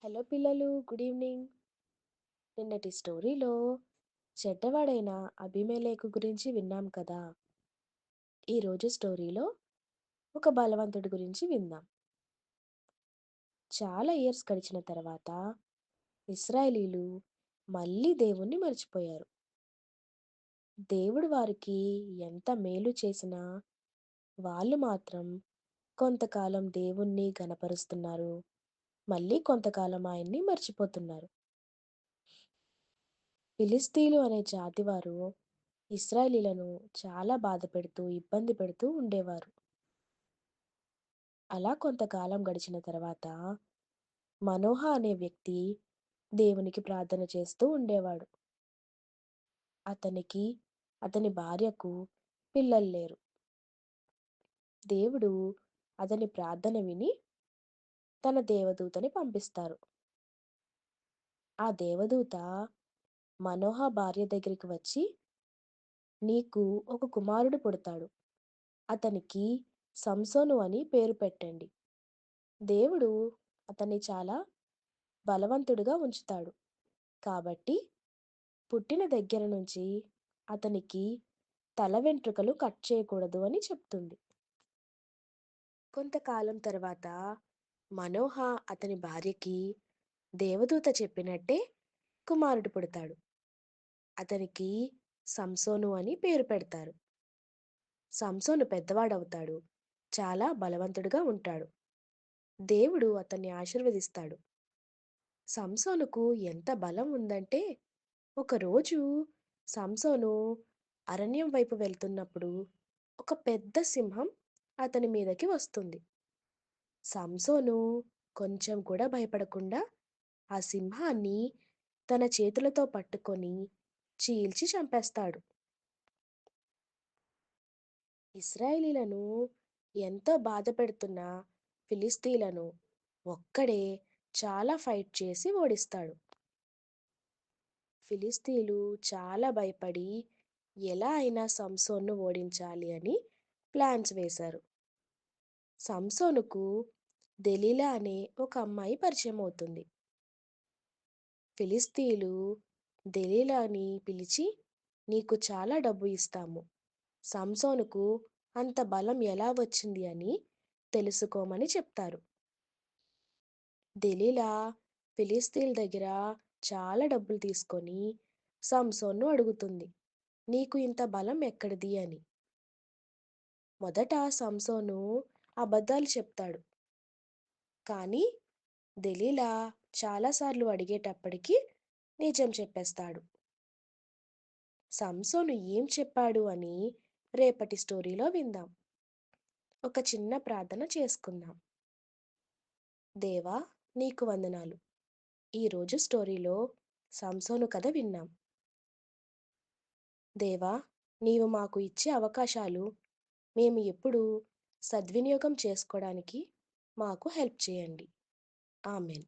Hello పిల్లలు, good evening. నిన్నటి స్టోరీలో చెడ్డవాడైన అబీమెలెకు గురించి విన్నాం కదా. ఈరోజు స్టోరీలో ఒక బలవంతుడి గురించి విందాం. చాలా ఇయర్స్ గడిచిన తర్వాత ఇశ్రాయేలీలు మళ్ళీ దేవుణ్ణి మర్చిపోయారు. దేవుడు వారికి ఎంత మేలు చేసినా వాళ్ళు మాత్రం కొంతకాలం దేవుణ్ణి గనపరుస్తున్నారు. మళ్ళీ కొంతకాలం ఆయన్ని మర్చిపోతున్నారు. ఫిలిస్తీన్లు అనే జాతివారు ఇశ్రాయేలీలను చాలా బాధపెడుతూ, ఇబ్బంది పెడుతూ ఉండేవారు. అలా కొంతకాలం గడిచిన తర్వాత మనోహ అనే వ్యక్తి దేవునికి ప్రార్థన చేస్తూ ఉండేవాడు. అతనికి, అతని భార్యకు పిల్లలు లేరు. దేవుడు అతని ప్రార్థన విని తన దేవదూతని పంపిస్తారు. ఆ దేవదూత మనోహ భార్య దగ్గరికి వచ్చి, నీకు ఒక కుమారుడు పుడతాడు. అతనికి సంసోను అని పేరు పెట్టండి. దేవుడు అతన్ని చాలా బలవంతుడిగా ఉంచుతాడు. కాబట్టి పుట్టిన దగ్గర నుంచి అతనికి తల వెంట్రుకలు కట్ చేయకూడదు అని చెప్తుంది. కొంతకాలం తర్వాత మనోహ అతని భార్యకి దేవదూత చెప్పినట్టే కుమారుడు పుడతాడు. అతనికి సంసోను అని పేరు పెడతారు. సంసోను పెద్దవాడవుతాడు. చాలా బలవంతుడిగా ఉంటాడు. దేవుడు అతన్ని ఆశీర్వదిస్తాడు. సంసోనుకు ఎంత బలం ఉందంటే, ఒకరోజు సంసోను అరణ్యం వైపు వెళ్తున్నప్పుడు ఒక పెద్ద సింహం అతని మీదకి వస్తుంది. సంసోను కొంచెం కూడా భయపడకుండా ఆ సింహాన్ని తన చేతులతో పట్టుకొని చీల్చి చంపేస్తాడు. ఇశ్రాయేలీలను ఎంతో బాధపెడుతున్న ఫిలిష్తీయులను ఒక్కడే చాలా ఫైట్ చేసి ఓడిస్తాడు. ఫిలిష్తీయులు చాలా భయపడి ఎలా అయినా సంసోన్ను ఓడించాలి అని ప్లాన్స్ వేశారు. సంసోనుకు దెలీలా అనే ఒక అమ్మాయి పరిచయం అవుతుంది. ఫిలిష్తీయులు దెలీలాని పిలిచి, నీకు చాలా డబ్బు ఇస్తాము, సంసోనుకు అంత బలం ఎలా వచ్చింది అని తెలుసుకోమని చెప్తారు. దెలీలా ఫిలిష్తీయుల దగ్గర చాలా డబ్బులు తీసుకొని సంసోన్ను అడుగుతుంది, నీకు ఇంత బలం ఎక్కడిది అని. మొదట సంసోను అబద్ధాలు చెప్తాడు. కానీ దెలీలా చాలాసార్లు అడిగేటప్పటికి నిజం చెప్పేస్తాడు. సంసోను ఏం చెప్పాడు అని రేపటి స్టోరీలో విందాం. ఒక చిన్న ప్రార్థన చేసుకుందాం. దేవా, నీకు వందనాలు. ఈరోజు స్టోరీలో సంసోను కథ విన్నాం. దేవా, నీవు మాకు ఇచ్చే అవకాశాలు మేము ఎప్పుడూ సద్వినియోగం చేసుకోవడానికి మాకు హెల్ప్ చేయండి. ఆమెన్.